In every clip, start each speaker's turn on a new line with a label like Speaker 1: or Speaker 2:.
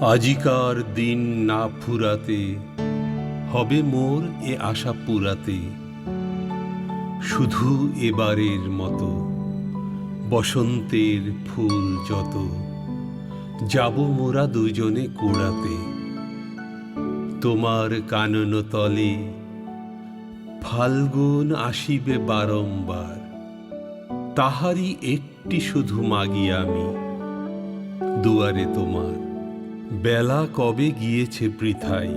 Speaker 1: আজিকার দিন না ফুরাতে হবে মোর এ আশা পুরাতে। শুধু এবারের মতো বসন্তের ফুল যত যাব মোরা দুজনে কুড়াতে। তোমার কানন তলে ফাল্গুন আসিবে বারংবার, তাহারই একটি শুধু মাগি আমি দুয়ারে তোমার। বেলা কবে গিয়েছে বৃথাই,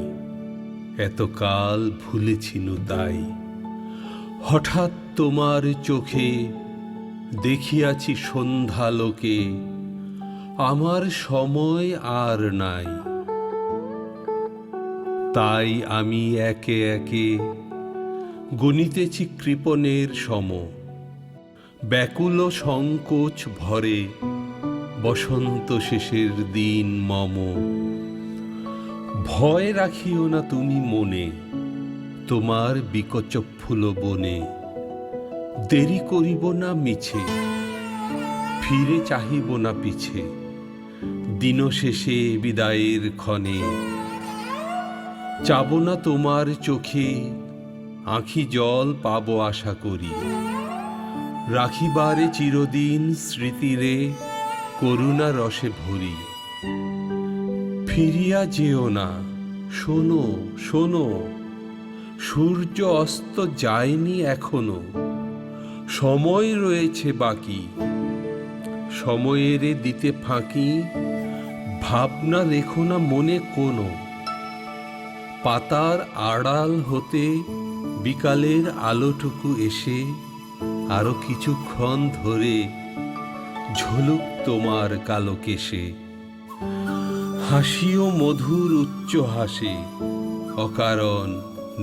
Speaker 1: এতকাল ভুলেছিনু তাই। হঠাৎ তোমার চোখে দেখিয়াছি সন্ধ্যালোকে, আমার সময় আর নাই। তাই আমি একে একে গণিতেছি কৃপণের সম, ব্যাকুল সংকোচ ভরে বসন্ত শেষের দিন মম। ভয় রাখিও না তুমি মনে, তোমার বিকচফুল বনে দেরি করিব না মিছে, ফিরে চাহিব না পিছে দিন শেষে বিদায়ের ক্ষণে। চাব না তোমার চোখে আঁখি জল পাব আশা করি, রাখিবারে চিরদিন স্মৃতিরে করুণা রসে ভরি। ফিরিয়া যেও না, শোনো শোনো, সূর্য অস্ত যায়নি এখনো, সময় রয়েছে বাকি। সময়েরে দিতে ফাঁকি, ভাবনা রেখো না মনে কোনো। পাতার আড়াল হতে বিকালের আলোটুকু এসে আরো কিছুক্ষণ ধরে ঝলুক তোমার কালো কেশে। হাসিও মধুর উচ্চ হাসে, অকারণ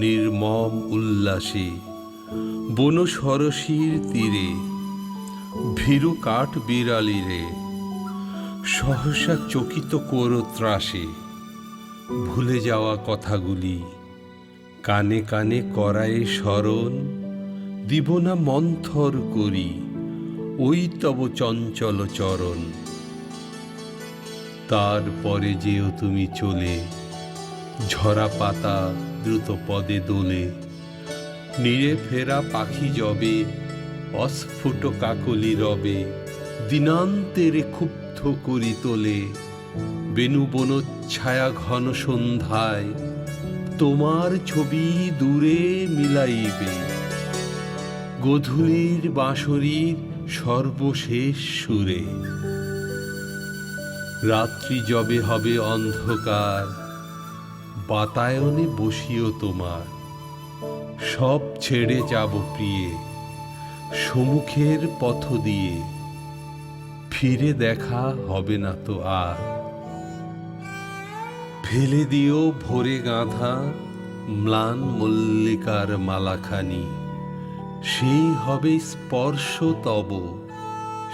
Speaker 1: নির্মম উল্লাসে বন সরসীর তীরে। ভীরু কাঠ বিড়ালিরে সহসা চকিত করো ত্রাসে। ভুলে যাওয়া কথাগুলি কানে কানে করায় স্মরণ, দিব না মন্থর করি ওই তব চঞ্চল চরণ। তারপরে যেও তুমি চলে, ঝরা পাতা দ্রুত পদে দোলে। নীড়ে ফেরা পাখি যবে অস্ফুট কাকলি রবে, দিনান্তেরে ক্ষুব্ধ করি তোলে। বেণু বনচ্ছায়া ঘন সন্ধ্যায় তোমার ছবি দূরে মিলাইবে, গোধূলির বাঁশরীর সর্বশেষ সুরে। রাত্রি যবে হবে অন্ধকার, বাতায়নে বসিও তোমার। সব ছেড়ে যাব প্রিয়ে সম্মুখের পথ দিয়ে, ফিরে দেখা হবে না তো আর। ফেলে দিও ভোরে গাঁথা ম্লান মল্লিকার মালাখানি, সেই হবে স্পর্শ তব,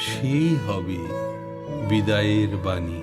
Speaker 1: সেই হবে বিদায়ের বাণী।